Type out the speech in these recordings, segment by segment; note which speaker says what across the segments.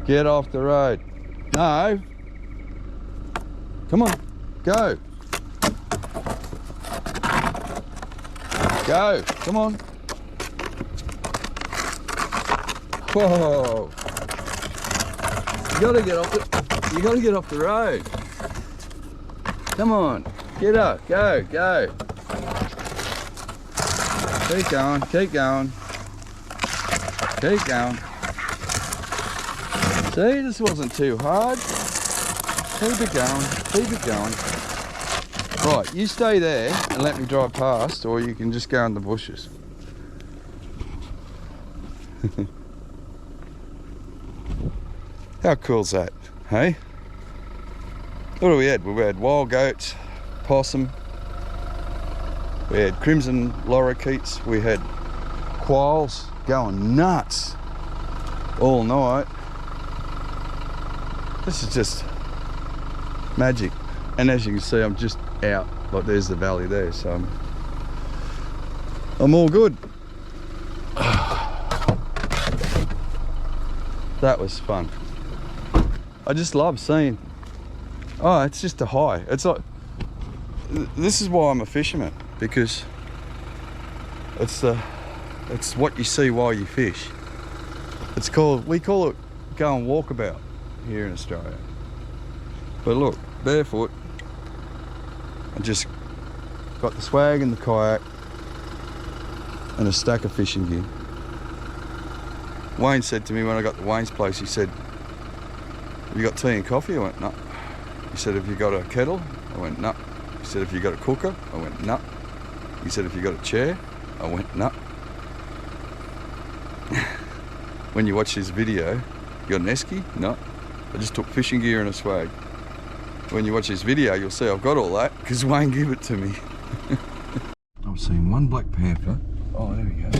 Speaker 1: Get off the road. No. Come on. Go. Go. Come on. Whoa. You gotta get off the road. Come on. Get up. Go. Go. Keep going. Keep going. Keep going. See, this wasn't too hard. Keep it going. Keep it going. Right, you stay there and let me drive past, or you can just go in the bushes. How cool's that, hey? What do we had? We had wild goats, possum, we had crimson lorikeets, we had quails going nuts all night. This is just magic. And as you can see, I'm just out, like there's the valley there, so I'm all good. That was fun. I just love seeing, oh, it's just a high. It's like, this is why I'm a fisherman, because it's what you see while you fish. It's called, we call it going walkabout here in Australia. But look, barefoot, I just got the swag and the kayak and a stack of fishing gear. Wayne said to me when I got to Wayne's place, he said, have you got tea and coffee? I went, no. He said, have you got a kettle? I went, no. He said, have you got a cooker? I went, no. He said, have you got a chair? I went, no. When you watch this video, you got an esky? No. I just took fishing gear and a swag. When you watch this video, you'll see I've got all that because Wayne gave it to me. I've seen one black panther. Oh, there we go.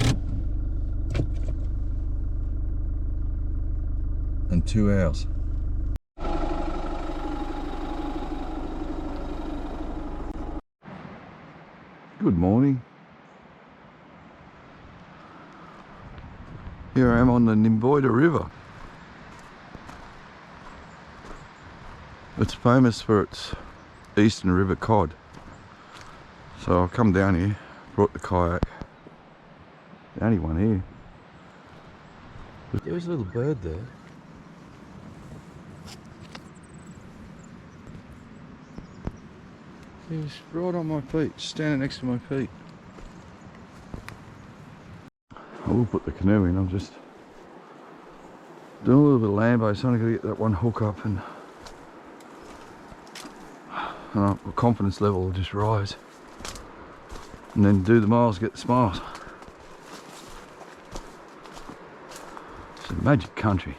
Speaker 1: And 2 owls. Good morning. Here I am on the Nymboida River. It's famous for its eastern river cod. So I've come down here, brought the kayak. The only one here. There was a little bird there. He was right on my feet, standing next to my feet. I will put the canoe in. I'm just doing a little bit of lambo, so I'm going to get that one hook up, and my confidence level will just rise. And then do the miles, get the smiles. It's a magic country.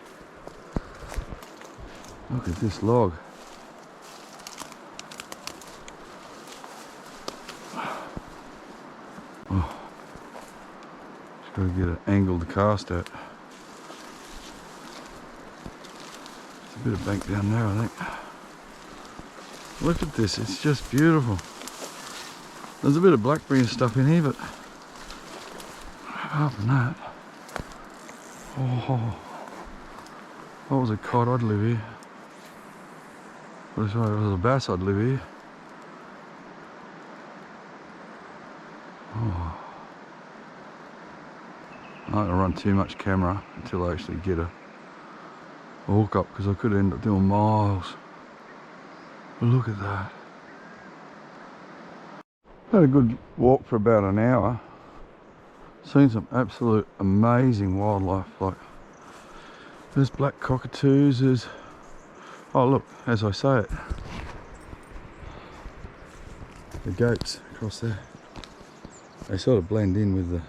Speaker 1: Look at this log. Oh, just got to get an angle to cast at. There's a bit of bank down there, I think. Look at this, it's just beautiful. There's a bit of blackberry and stuff in here, but apart from that, oh, if I was a cod, I'd live here. But if I was a bass, I'd live here. Oh. I'm not going to run too much camera until I actually get a hook up, because I could end up doing miles. But look at that. Had a good walk for about an hour. Seen some absolute amazing wildlife. Like, there's black cockatoos, there's, oh look, as I say it, the goats across there. They sort of blend in with the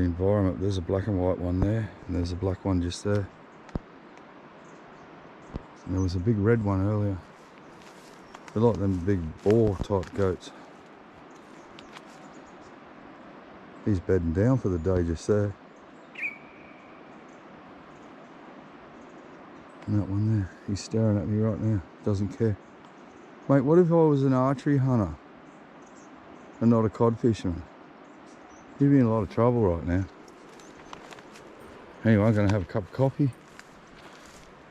Speaker 1: environment. There's a black and white one there, and there's a black one just there. And there was a big red one earlier. They're like them big boar type goats. He's bedding down for the day just there. And that one there, he's staring at me right now, doesn't care. Mate, what if I was an archery hunter and not a cod fisherman? You'd be in a lot of trouble right now. Anyway, I'm going to have a cup of coffee,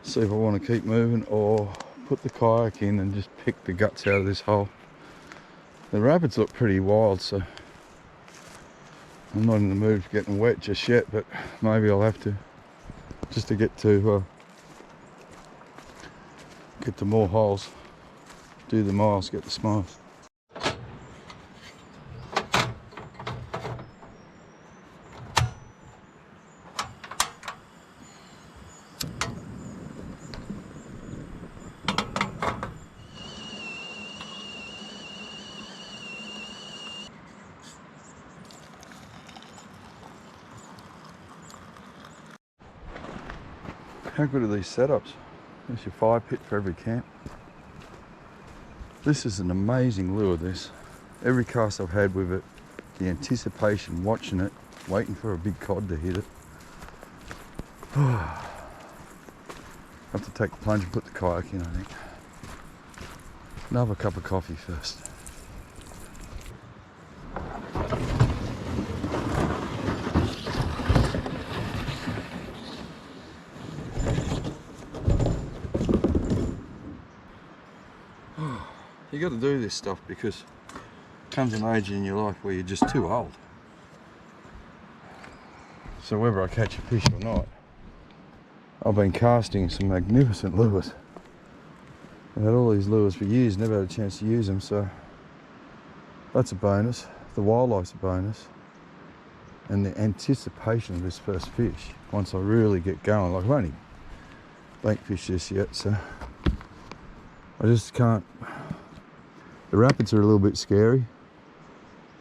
Speaker 1: see if I want to keep moving or put the kayak in and just pick the guts out of this hole. The rapids look pretty wild, so I'm not in the mood for getting wet just yet, but maybe I'll have to, just to get to more holes, do the miles, get the smiles. How good are these setups? There's your fire pit for every camp. This is an amazing lure, this. Every cast I've had with it, the anticipation, watching it, waiting for a big cod to hit it. I have to take the plunge and put the kayak in, I think. Another cup of coffee first. You got to do this stuff because comes an age in your life where you're just too old. So whether I catch a fish or not, I've been casting some magnificent lures. I've had all these lures for years, never had a chance to use them, so that's a bonus. The wildlife's a bonus. And the anticipation of this first fish, once I really get going, like I've only bank fished this yet, so I just can't. The rapids are a little bit scary.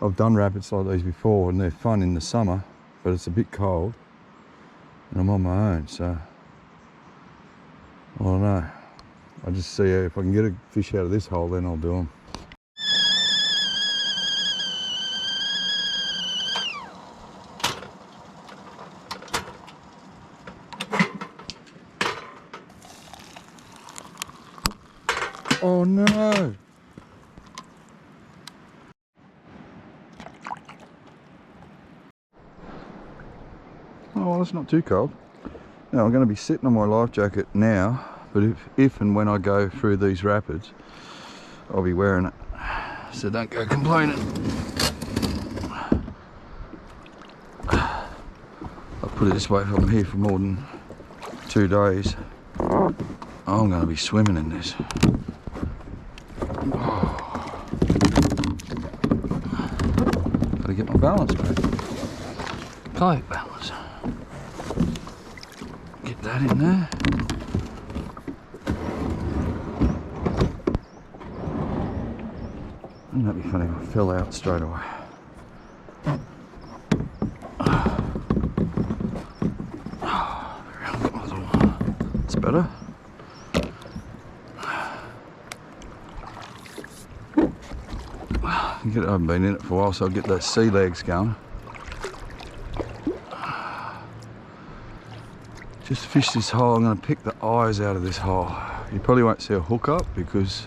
Speaker 1: I've done rapids like these before and they're fun in the summer, but it's a bit cold and I'm on my own, so I don't know. I'll just see if I can get a fish out of this hole, then I'll do them. Oh no! Oh, well, it's not too cold. Now I'm going to be sitting on my life jacket now, but if and when I go through these rapids, I'll be wearing it. So don't go complaining. I'll put it this way, if I'm here for more than 2 days, I'm going to be swimming in this. Oh. Gotta get my balance back. Kayak balance. Get that in there. Wouldn't that be funny if I fell out straight away? It's better. I haven't been in it for a while, so I'll get those sea legs going. Just fish this hole. I'm going to pick the eyes out of this hole. You probably won't see a hook up because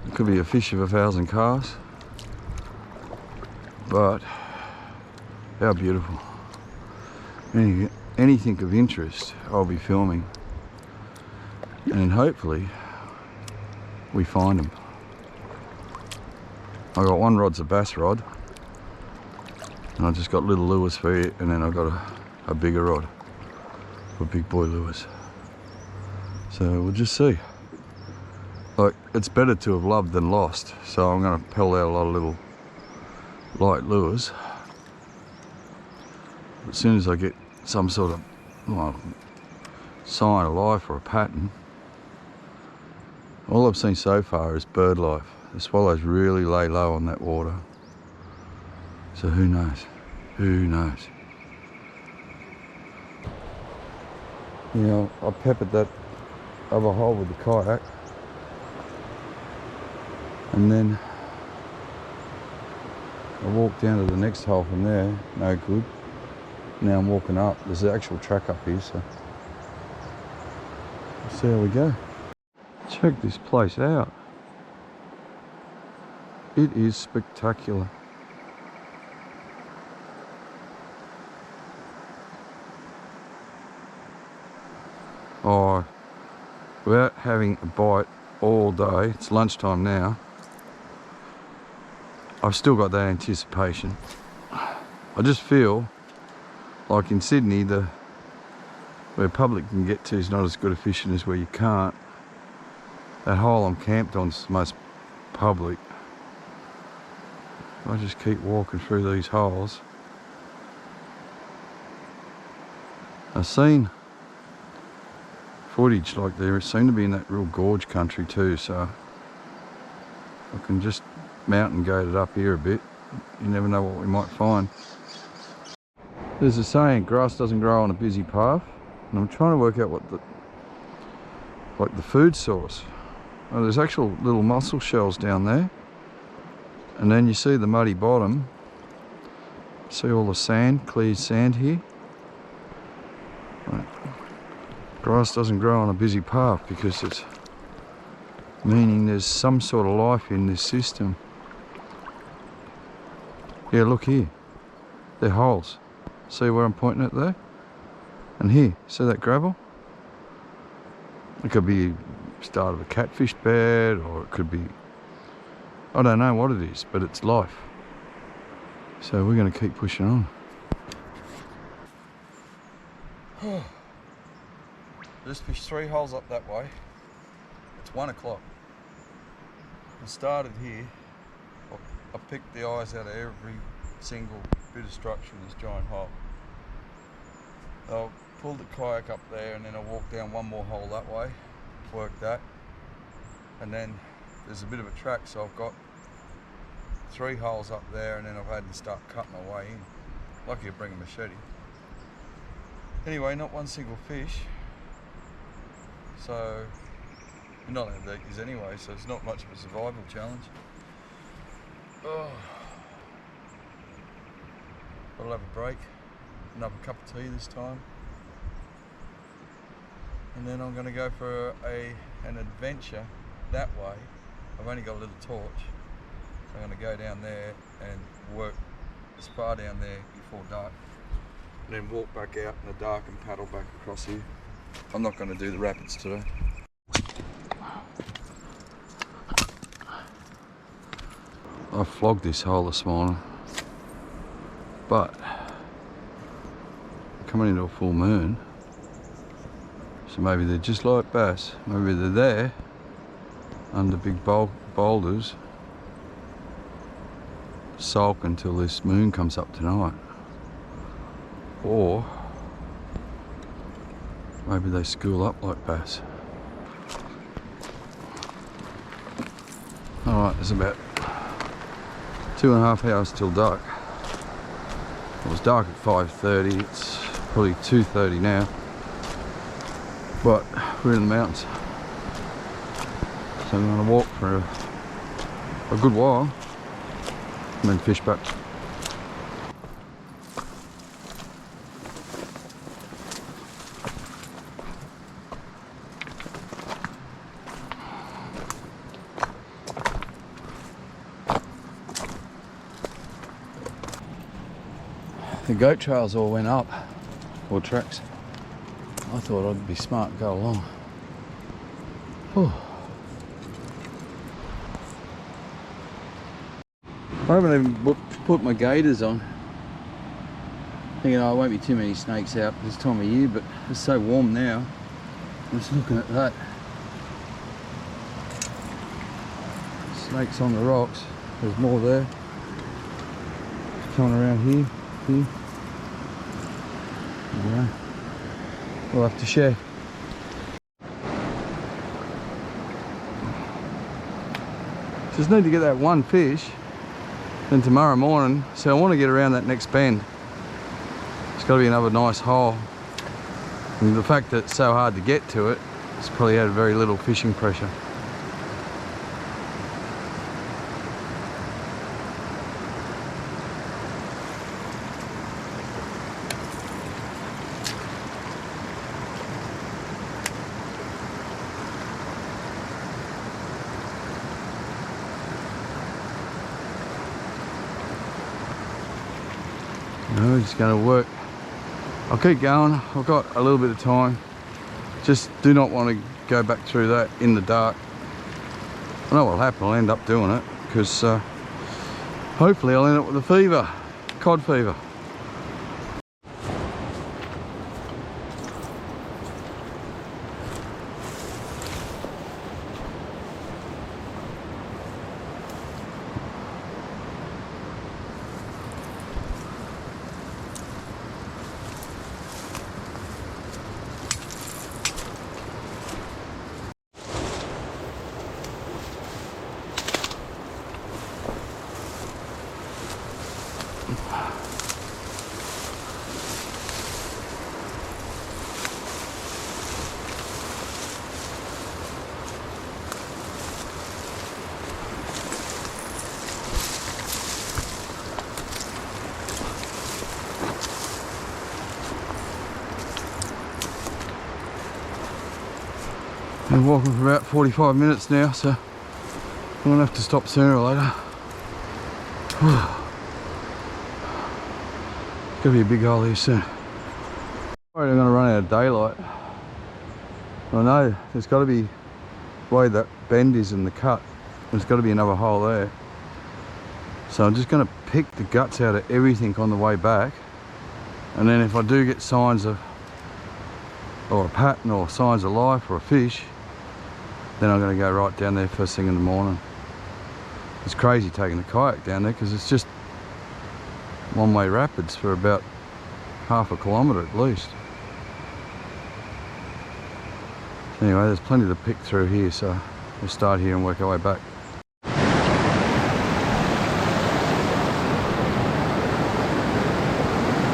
Speaker 1: it could be a fish of 1,000 casts. But how beautiful. Anything of interest I'll be filming, and hopefully we find them. I got one rod's a bass rod, and I just got little lures for it, and then I got a bigger rod for big boy lures. So we'll just see. Like, it's better to have loved than lost, so I'm going to pelt out a lot of little light lures. As soon as I get some sort of, well, sign of life or a pattern. All I've seen so far is bird life. The swallows really lay low on that water. So who knows? Who knows? You know, I peppered that other hole with the kayak. And then I walked down to the next hole from there, no good. Now I'm walking up. There's an actual track up here, so we'll see how we go. Check this place out. It is spectacular. Oh, without having a bite all day, it's lunchtime now, I've still got that anticipation. I just feel like in Sydney, where public can get to is not as good a fishing as where you can't. That hole I'm camped on is the most public. I just keep walking through these holes. I've seen footage like they seem to be in that real gorge country too, so I can just mountain goat it up here a bit. You never know what we might find. There's a saying, grass doesn't grow on a busy path, and I'm trying to work out what the food source. Oh, there's actual little mussel shells down there, and then you see the muddy bottom. See all the sand, clear sand here. Right. Grass doesn't grow on a busy path because it's meaning there's some sort of life in this system. Yeah, look here. They're holes. See where I'm pointing at there? And here, see that gravel? It could be start of a catfish bed, or it could be, I don't know what it is, but it's life. So we're going to keep pushing on. Just fished 3 holes up that way. It's 1 o'clock. I started here. I picked the eyes out of every single bit of structure in this giant hole. I pulled the kayak up there, and then I walked down 1 more hole that way, worked that, and then there's a bit of a track, so I've got 3 holes up there, and then I've had to start cutting my way in. Lucky I bring a machete. Anyway, not 1 single fish. So you're not allowed to eat these anyway, so it's not much of a survival challenge. Oh. I'll have a break, another cup of tea this time, and then I'm going to go for an adventure that way. I've only got a little torch, so I'm going to go down there and work as far down there before dark, and then walk back out in the dark and paddle back across here. I'm not going to do the rapids today. I flogged this hole this morning, but coming into a full moon, so maybe they're just like bass. Maybe they're there under big boulders, sulk until this moon comes up tonight, or maybe they school up like bass. Alright, it's about 2.5 hours till dark. It was dark at 5:30, it's probably 2:30 now, but we're in the mountains, so I'm going to walk for a good while and then fish back. The goat trails all went up, or tracks. I thought I'd be smart and go along. Whew. I haven't even put my gaiters on. Thinking, oh, there won't be too many snakes out this time of year, but it's so warm now. I'm just looking at that. Snakes on the rocks. There's more there. Coming around here. Anyway, we'll have to share. Just need to get that 1 fish, then tomorrow morning, so I want to get around that next bend. It's got to be another nice hole. And the fact that it's so hard to get to it, it's probably had very little fishing pressure. No, just going to work. I'll keep going. I've got a little bit of time. Just do not want to go back through that in the dark. I know what'll happen, I'll end up doing it, because hopefully I'll end up with a fever, cod fever. Been walking for about 45 minutes now, so I'm gonna have to stop sooner or later. Gonna be a big hole here soon. I'm gonna run out of daylight. I know there's got to be the way that bend is in the cut. There's got to be another hole there. So I'm just gonna pick the guts out of everything on the way back, and then if I do get signs of, or a pattern or signs of life or a fish, then I'm going to go right down there first thing in the morning. It's crazy taking the kayak down there because it's just one-way rapids for about half a kilometre at least. Anyway, there's plenty to pick through here, so we'll start here and work our way back.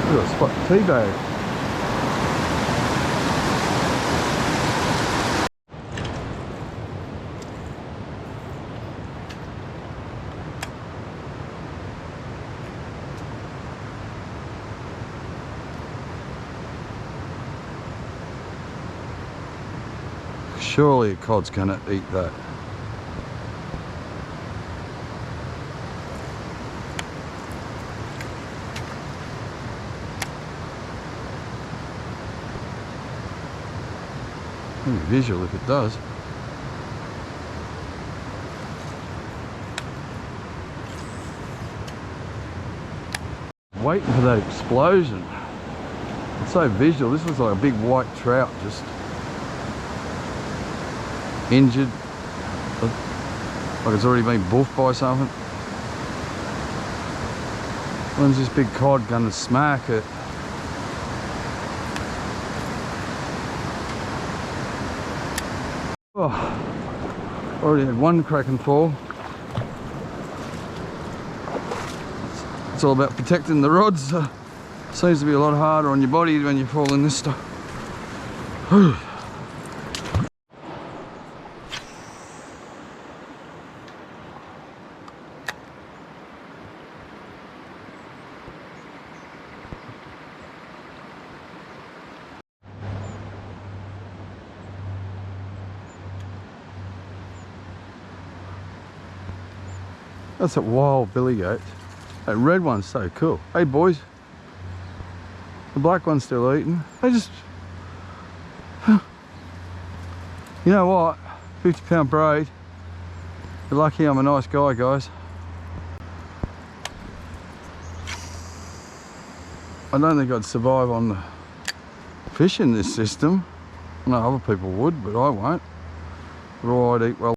Speaker 1: Look at a spot tea bag. Surely a cod's gonna eat that. Maybe visual if it does. Waiting for that explosion. It's so visual. This looks like a big white trout just injured, like it's already been buffed by something. When's this big cod gonna smack it? Oh, already had one crack and fall. It's all about protecting the rods. Seems to be a lot harder on your body when you fall in this stuff. That's a wild billy goat. That red one's so cool. Hey boys, the black one's still eating. They just, you know what? 50-pound braid. You're lucky I'm a nice guy, guys. I don't think I'd survive on the fish in this system. I know other people would, but I won't. Raw, I'd eat well.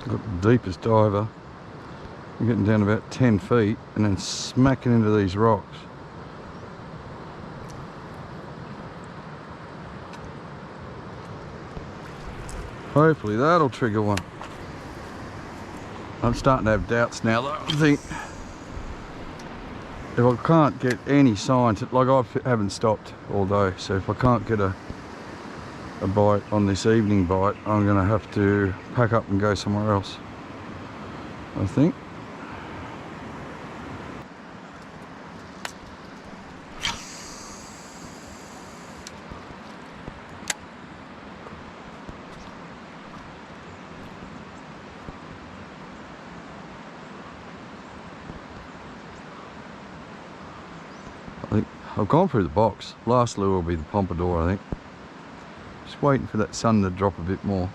Speaker 1: Got the deepest diver. I'm getting down about 10 feet and then smacking into these rocks. Hopefully that'll trigger one. I'm starting to have doubts now though. I think if I can't get any signs, like I haven't stopped all day, so if I can't get a bite on this evening bite, I'm gonna have to pack up and go somewhere else, I think. I've gone through the box. Last lure will be the pompadour, I think. Just waiting for that sun to drop a bit more.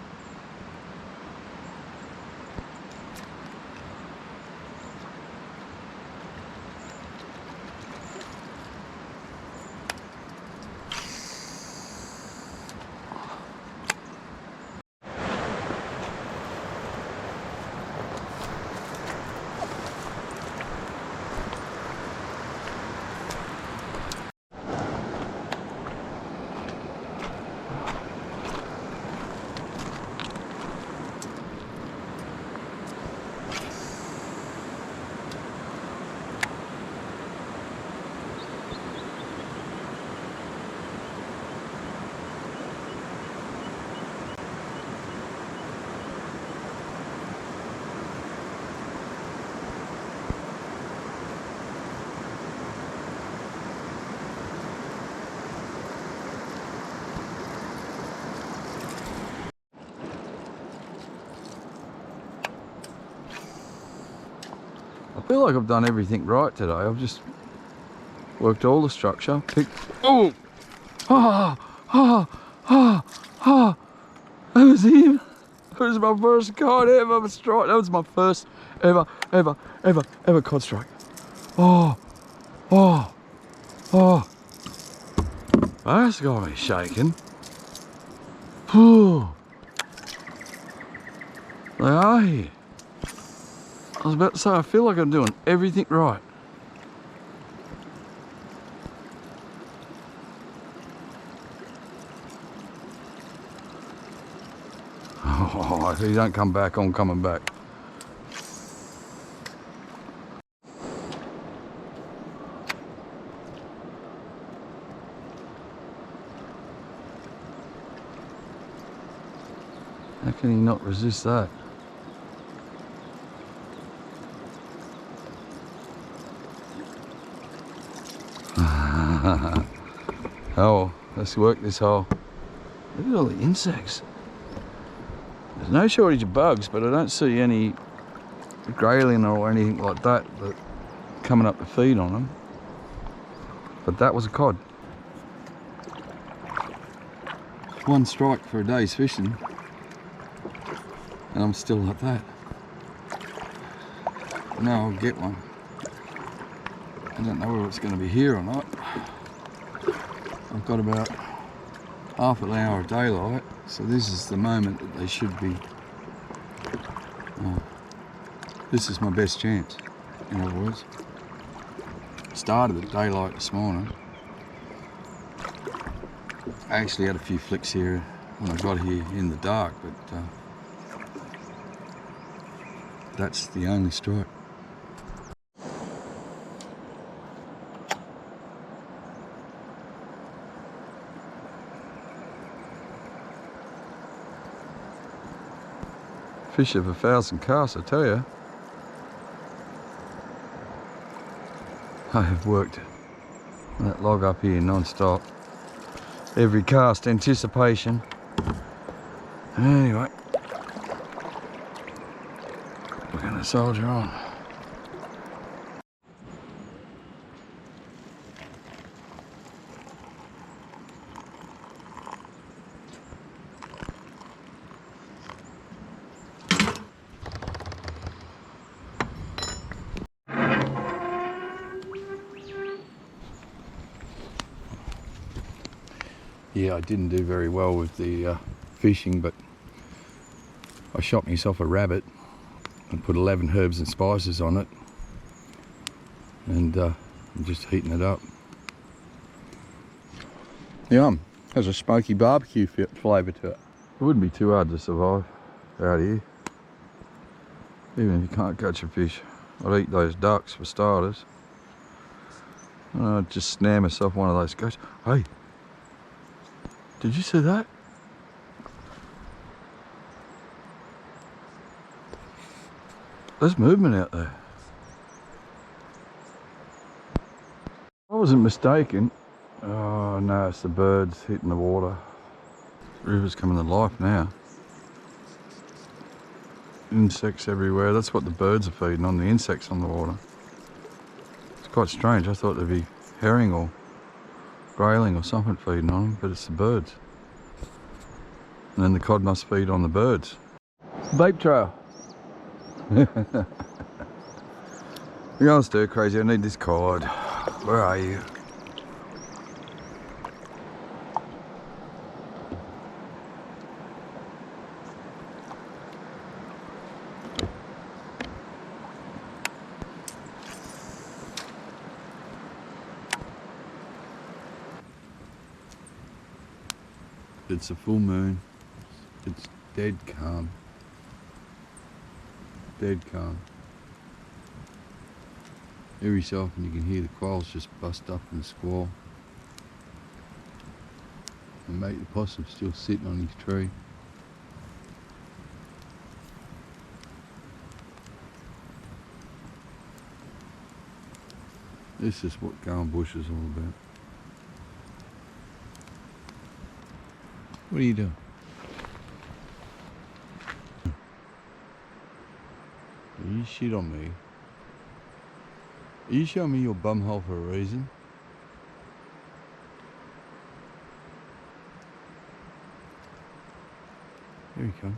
Speaker 1: I feel like I've done everything right today. I've just worked all the structure, picked... Oh! Ah! Ah! Ah! Ah! That was him! That was my first cod ever strike. That was my first ever cod strike. Oh! Oh! Oh! That's got me shaking. Whew! They are here. I was about to say, I feel like I'm doing everything right. Oh, if he don't come back, I'm coming back. How can he not resist that? Oh, let's work this hole. Look at all the insects. There's no shortage of bugs, but I don't see any grayling or anything like that coming up to feed on them. But that was a cod. One strike for a day's fishing, and I'm still like that. Now I'll get one. I don't know whether it's going to be here or not. I've got about half an hour of daylight, so this is the moment that they should be. This is my best chance, in other words. Started at daylight this morning. I actually had a few flicks here when I got here in the dark, but that's the only strike. Fish of 1,000 casts, I tell you. I have worked that log up here non-stop. Every cast, anticipation. Anyway, we're going to soldier on. Yeah, I didn't do very well with the fishing, but I shot myself a rabbit and put 11 herbs and spices on it, and I'm just heating it up. Yum, has a smoky barbecue flavour to it. It wouldn't be too hard to survive out here, even if you can't catch a fish. I'd eat those ducks for starters. I'd just snare myself one of those goats. Hey! Did you see that? There's movement out there. I wasn't mistaken. Oh no, it's the birds hitting the water. The river's coming to life now. Insects everywhere. That's what the birds are feeding on, the insects on the water. It's quite strange. I thought there'd be herring or grayling or something feeding on them, but it's the birds. And then the cod must feed on the birds. It's the vape trail. You're going stir crazy, I need this cod. Where are you? It's a full moon. It's dead calm. Dead calm. Every so often you can hear the quails just bust up in the squall. And mate the possum's still sitting on his tree. This is what going bush is all about. What are you doing? You shit on me. Are you showing me your bumhole for a reason? Here he comes.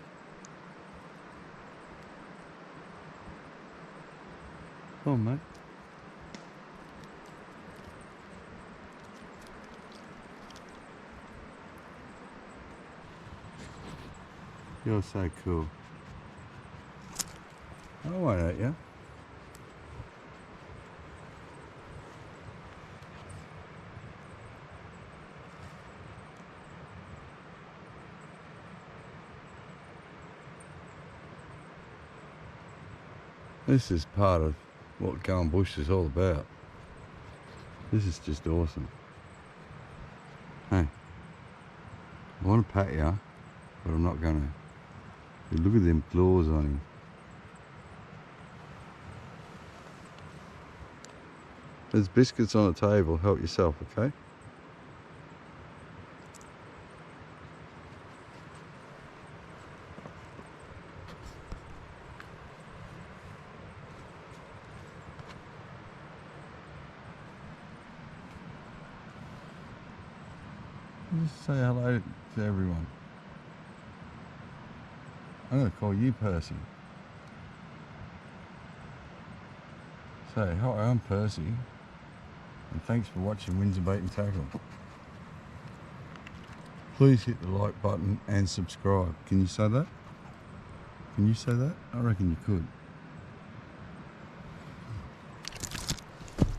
Speaker 1: Come on, mate. You're so cool. I won't hurt you. This is part of what going bush is all about. This is just awesome. Hey, I want to pat you, but I'm not gonna. Look at them claws on him. There's biscuits on the table, help yourself, okay? Just say hello to everyone. I'm going to call you Percy. Say, hi, I'm Percy, and thanks for watching Windsor Bait and Tackle. Please hit the like button and subscribe. Can you say that? Can you say that? I reckon you could.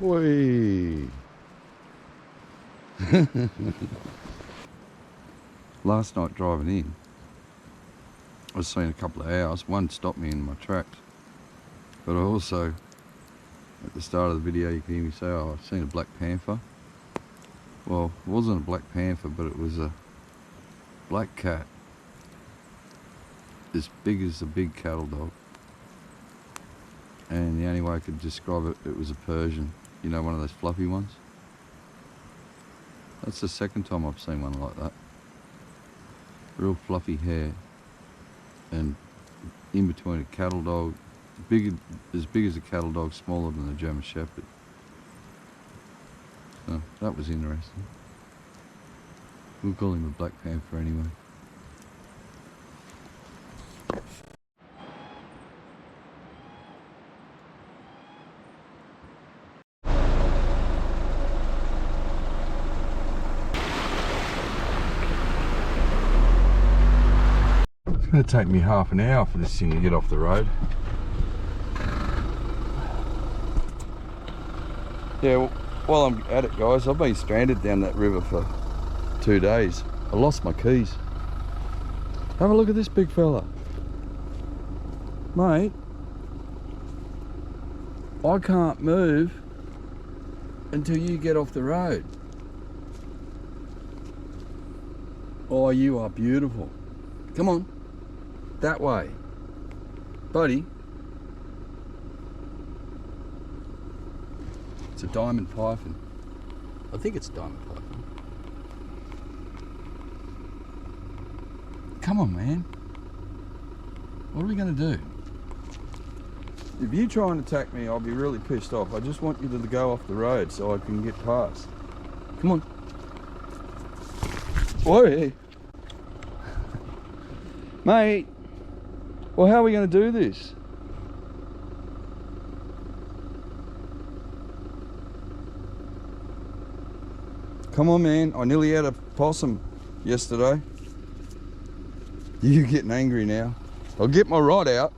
Speaker 1: Whee! Last night driving in, I was seeing a couple of owls. One stopped me in my tracks, but I also, at the start of the video, you can hear me say, oh, I've seen a black panther. Well, it wasn't a black panther, but it was a black cat, as big as a big cattle dog. And the only way I could describe it, it was a Persian. You know, one of those fluffy ones? That's the second time I've seen one like that. Real fluffy hair, and in between a cattle dog, as big as a cattle dog, smaller than a German Shepherd. So that was interesting. We'll call him a black panther anyway. It's going to take me half an hour for this thing to get off the road. Yeah, well, while I'm at it, guys, I've been stranded down that river for 2 days. I lost my keys. Have a look at this big fella. Mate, I can't move until you get off the road. Oh, you are beautiful. Come on. That way. Buddy. It's a diamond python. I think it's a diamond python. Come on, man. What are we going to do? If you try and attack me, I'll be really pissed off. I just want you to go off the road so I can get past. Come on. Whoa. Mate. Well, how are we going to do this? Come on, man. I nearly had a possum yesterday. You're getting angry now. I'll get my rod out.